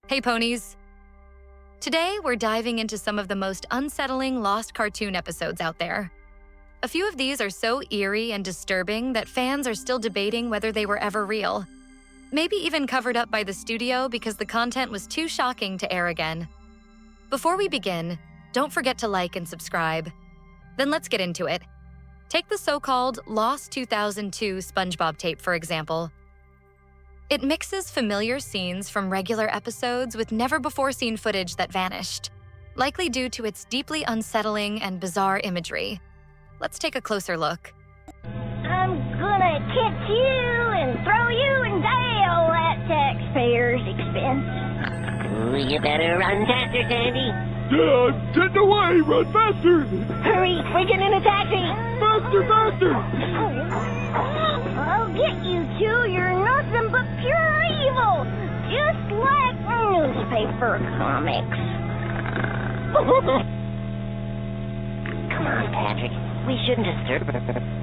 Hey ponies! Today we're diving into some of the most unsettling lost cartoon episodes out there. A few of these are so eerie and disturbing that fans are still debating whether they were ever real. Maybe even covered up by the studio because the content was too shocking to air again. Before we begin, don't forget to like and subscribe. Then let's get into it. Take the so-called Lost 2002 Spongebob tape, for example. It mixes familiar scenes from regular episodes with never-before-seen footage that vanished, likely due to its deeply unsettling and bizarre imagery. Let's take a closer look. I'm gonna catch you and throw you in jail at taxpayers' expense. Ooh, you better run faster, Sandy. Yeah, I'm getting away! Run faster! Hurry, we get in a taxi! Faster, faster! I'll get you two. You're nothing but pure evil, just like newspaper comics. Come on, Patrick. We shouldn't disturb her.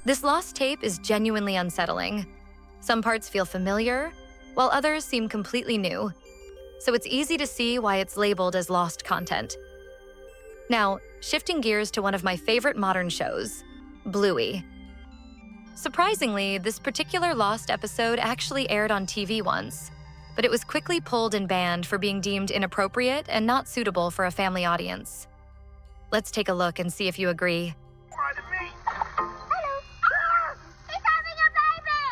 This lost tape is genuinely unsettling. Some parts feel familiar, while others seem completely new. So it's easy to see why it's labeled as lost content. Now, shifting gears to one of my favorite modern shows, Bluey. Surprisingly, this particular lost episode actually aired on TV once, but it was quickly pulled and banned for being deemed inappropriate and not suitable for a family audience. Let's take a look and see if you agree. Hello. He's having a baby!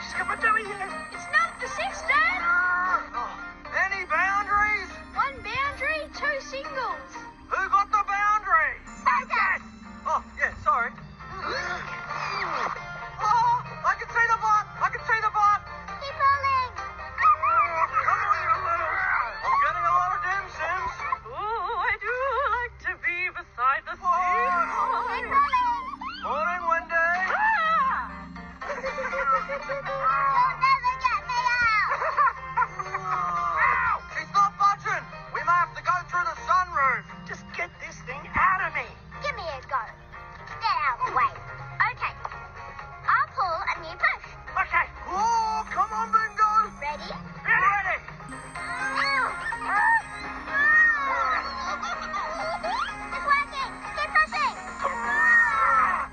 It's not the sister. Any boundaries? One boundary, two singles. Who got the boundary? Focus! Oh, yeah, sorry. Oh, I can see the butt! I can see the butt! Keep rolling. Come on, you little... I'm getting a lot of dim sims. Oh, I do like to be beside the sea. Keep rolling. Morning, Wendy. You'll never get me out. She's not budging. We may have to go through the sunroof. Just get this thing out of me. Give me a go. Get out of the way. Okay. I'll pull and you push. Okay. Oh, come on, Bingo. Ready? Ready. It's working. Keep pushing.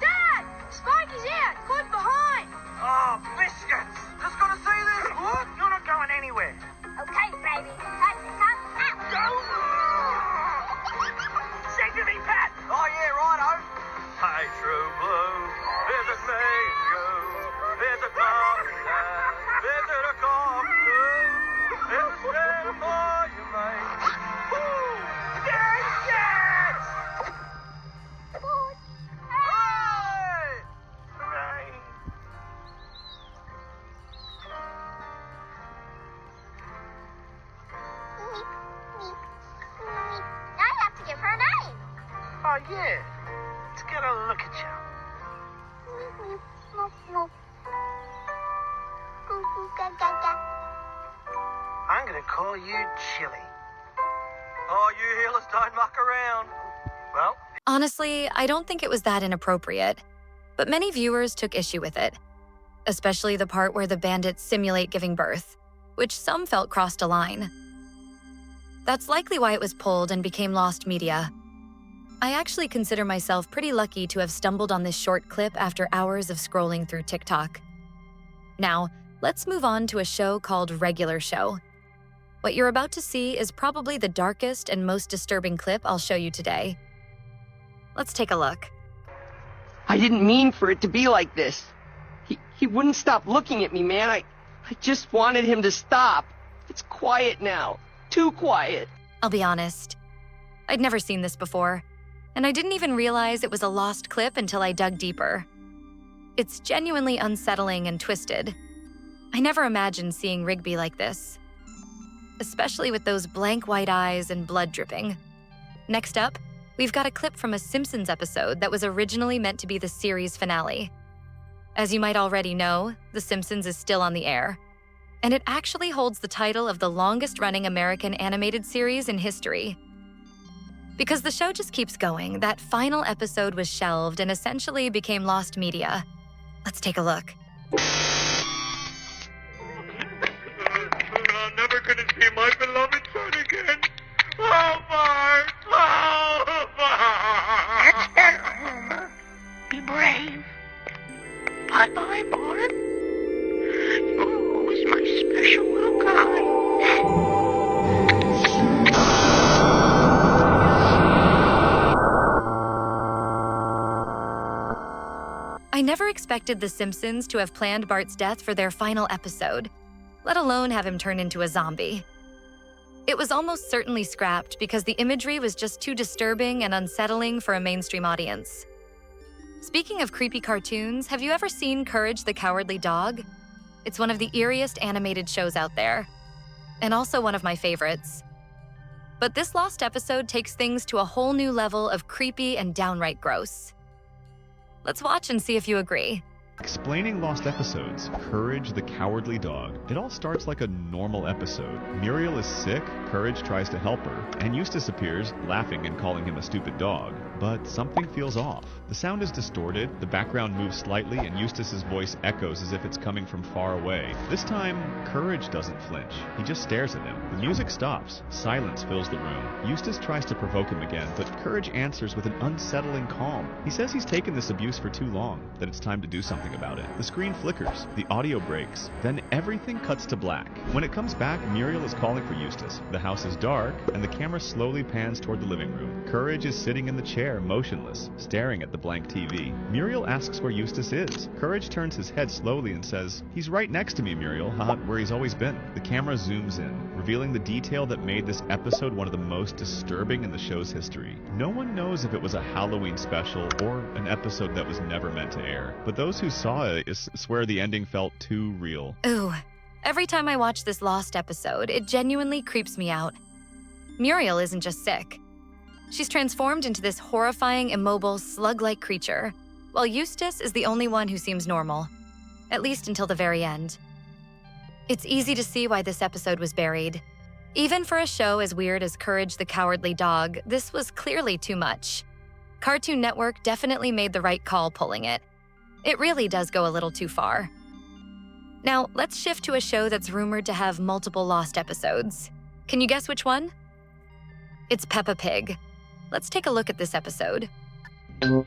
Dad! Spike is out. Caught behind. Oh, biscuits. Just gotta see this. What? You're not going anywhere. Okay, baby. Time to come out. Sing to me, Pat. Oh, yeah, righto. Hey, true blue, visit me, you. Visit mommy, dad. Visit a cockatoo. It's a stand for you, mate. Yes! Hey! Hooray. Now you have to give her a name. Oh, yeah. Let's get a look at you. I'm going to call you Chili. Oh, you healers don't muck around. Well, Honestly, I don't think it was that inappropriate, but many viewers took issue with it, especially the part where the bandits simulate giving birth, which some felt crossed a line. That's likely why it was pulled and became lost media. I actually consider myself pretty lucky to have stumbled on this short clip after hours of scrolling through TikTok. Now, let's move on to a show called Regular Show. What you're about to see is probably the darkest and most disturbing clip I'll show you today. Let's take a look. I didn't mean for it to be like this. He wouldn't stop looking at me, man. I just wanted him to stop. It's quiet now. Too quiet. I'll be honest. I'd never seen this before, and I didn't even realize it was a lost clip until I dug deeper. It's genuinely unsettling and twisted. I never imagined seeing Rigby like this, especially with those blank white eyes and blood dripping. Next up, we've got a clip from a Simpsons episode that was originally meant to be the series finale. As you might already know, The Simpsons is still on the air, and it actually holds the title of the longest-running American animated series in history. Because the show just keeps going, that final episode was shelved and essentially became lost media. Let's take a look. I'm never gonna see my beloved son again. Oh, Bart! Oh, Bart! That's better, Homer. Be brave. Bye-bye, Bart. You're always my special little guy. I never expected The Simpsons to have planned Bart's death for their final episode, let alone have him turn into a zombie. It was almost certainly scrapped because the imagery was just too disturbing and unsettling for a mainstream audience. Speaking of creepy cartoons, have you ever seen Courage the Cowardly Dog? It's one of the eeriest animated shows out there, and also one of my favorites. But this lost episode takes things to a whole new level of creepy and downright gross. Let's watch and see if you agree. Explaining lost episodes, Courage the Cowardly Dog. It all starts like a normal episode. Muriel is sick, Courage tries to help her, and Eustace appears, laughing and calling him a stupid dog. But something feels off. The sound is distorted, the background moves slightly, and Eustace's voice echoes as if it's coming from far away. This time, Courage doesn't flinch. He just stares at him. The music stops. Silence fills the room. Eustace tries to provoke him again, but Courage answers with an unsettling calm. He says he's taken this abuse for too long, that it's time to do something about it. The screen flickers, the audio breaks, then everything cuts to black. When it comes back, Muriel is calling for Eustace. The house is dark, and the camera slowly pans toward the living room. Courage is sitting in the chair, chair, motionless, staring at the blank TV. Muriel asks where Eustace is. Courage turns his head slowly and says, "He's right next to me, Muriel, haha, where he's always been." The camera zooms in, revealing the detail that made this episode one of the most disturbing in the show's history. No one knows if it was a Halloween special or an episode that was never meant to air, but those who saw it swear the ending felt too real. Ooh, every time I watch this lost episode, it genuinely creeps me out. Muriel isn't just sick. She's transformed into this horrifying, immobile, slug-like creature, while Eustace is the only one who seems normal, at least until the very end. It's easy to see why this episode was buried. Even for a show as weird as Courage the Cowardly Dog, this was clearly too much. Cartoon Network definitely made the right call pulling it. It really does go a little too far. Now, let's shift to a show that's rumored to have multiple lost episodes. Can you guess which one? It's Peppa Pig. Let's take a look at this episode. I'm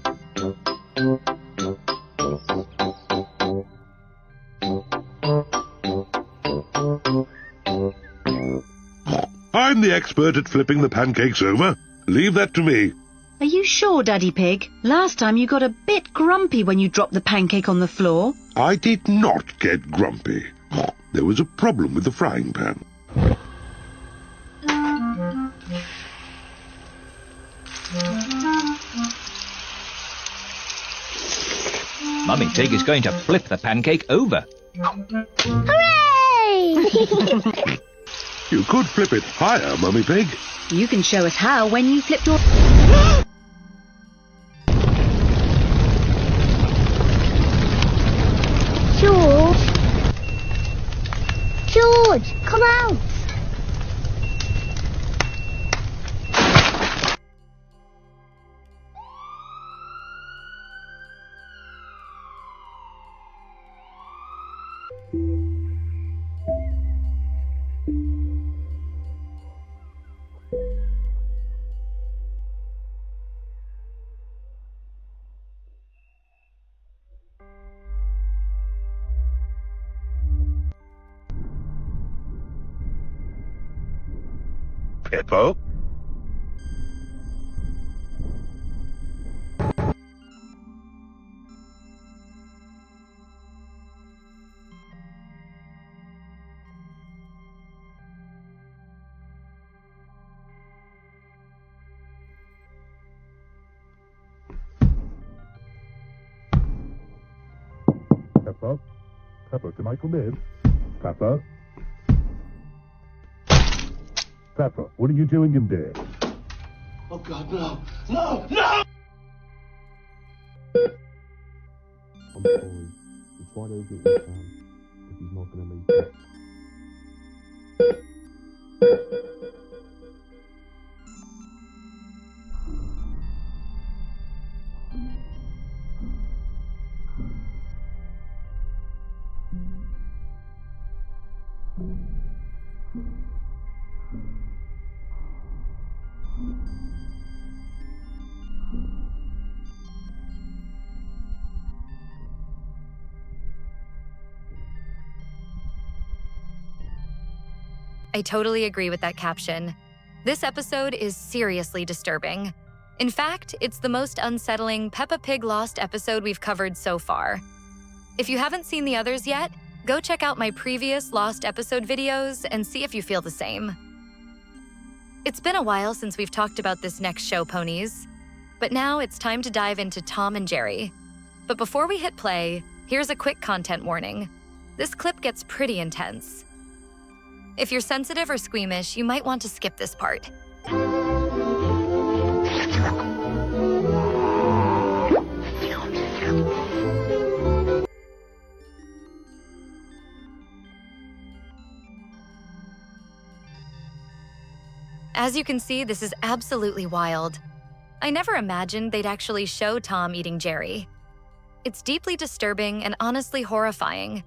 the expert at flipping the pancakes over. Leave that to me. Are you sure, Daddy Pig? Last time you got a bit grumpy when you dropped the pancake on the floor. I did not get grumpy. There was a problem with the frying pan. Mummy Pig is going to flip the pancake over. Hooray! You could flip it higher, Mummy Pig. You can show us how when you flip your... George, come out! Peppa? Peppa? Peppa, can I come in? Peppa? Peppa, what are you doing in there? Oh, God, no! No! No! I'm sorry. We'll try to get you down if he's not going to make it. I totally agree with that caption. This episode is seriously disturbing. In fact, it's the most unsettling Peppa Pig Lost episode we've covered so far. If you haven't seen the others yet, go check out my previous Lost episode videos and see if you feel the same. It's been a while since we've talked about this next show, ponies. But now it's time to dive into Tom and Jerry. But before we hit play, here's a quick content warning. This clip gets pretty intense. If you're sensitive or squeamish, you might want to skip this part. As you can see, this is absolutely wild. I never imagined they'd actually show Tom eating Jerry. It's deeply disturbing and honestly horrifying.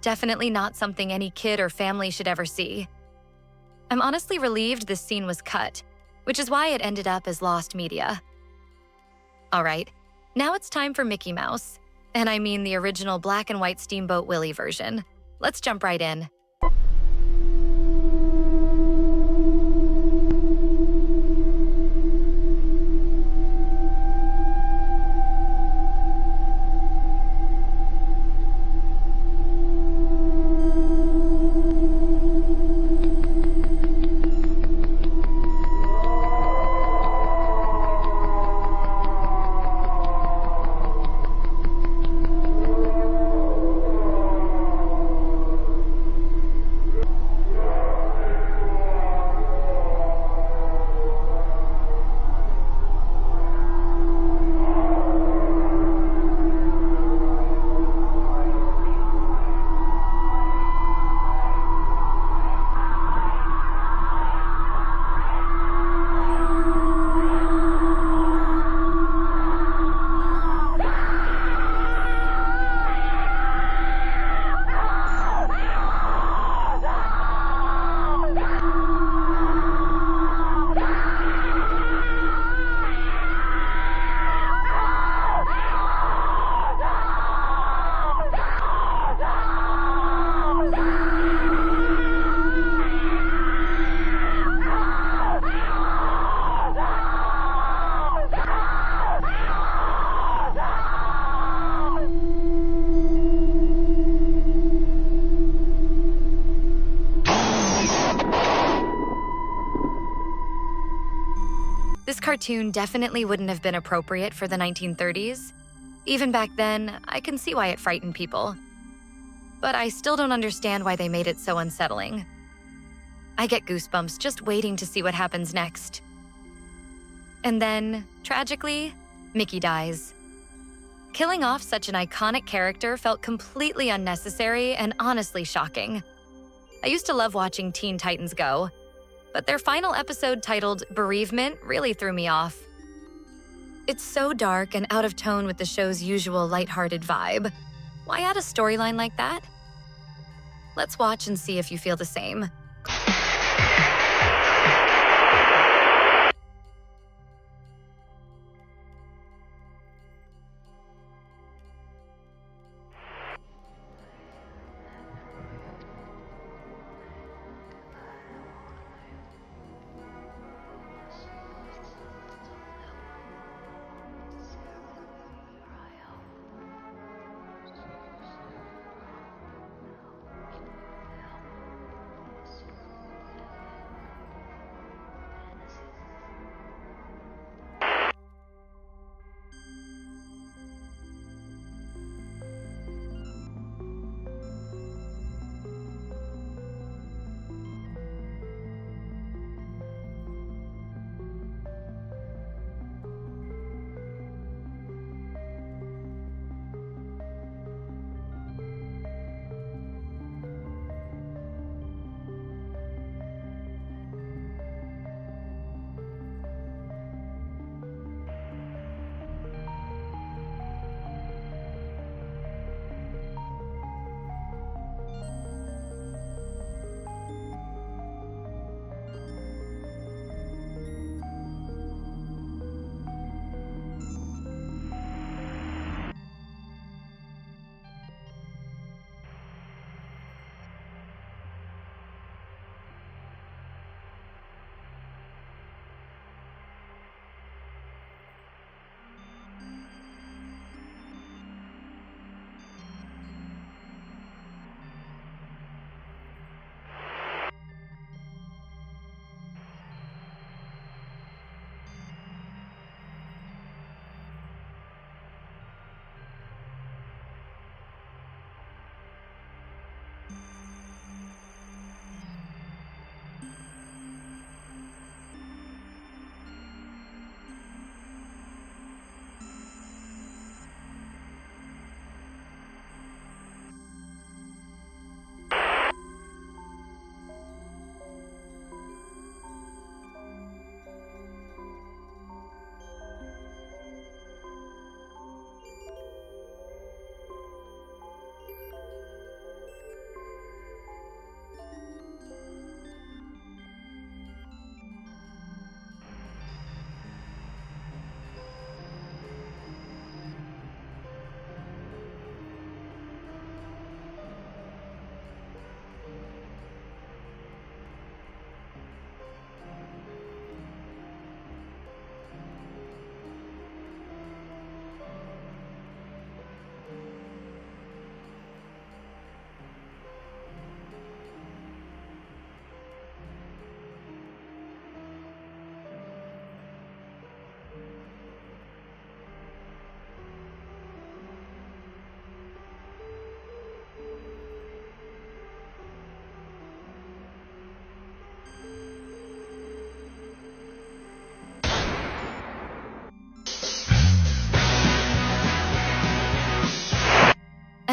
Definitely not something any kid or family should ever see. I'm honestly relieved this scene was cut, which is why it ended up as lost media. All right, now it's time for Mickey Mouse. And I mean the original black and white Steamboat Willie version. Let's jump right in. This cartoon definitely wouldn't have been appropriate for the 1930s. Even back then, I can see why it frightened people. But I still don't understand why they made it so unsettling. I get goosebumps just waiting to see what happens next. And then, tragically, Mickey dies. Killing off such an iconic character felt completely unnecessary and honestly shocking. I used to love watching Teen Titans Go, but their final episode titled Bereavement really threw me off. It's so dark and out of tone with the show's usual lighthearted vibe. Why add a storyline like that? Let's watch and see if you feel the same.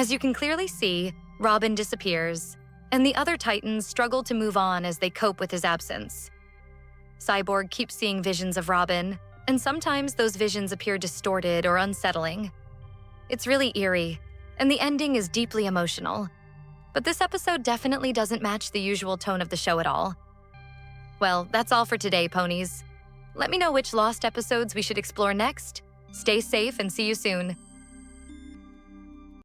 As you can clearly see, Robin disappears, and the other Titans struggle to move on as they cope with his absence. Cyborg keeps seeing visions of Robin, and sometimes those visions appear distorted or unsettling. It's really eerie, and the ending is deeply emotional. But this episode definitely doesn't match the usual tone of the show at all. Well, that's all for today, ponies. Let me know which lost episodes we should explore next. Stay safe and see you soon.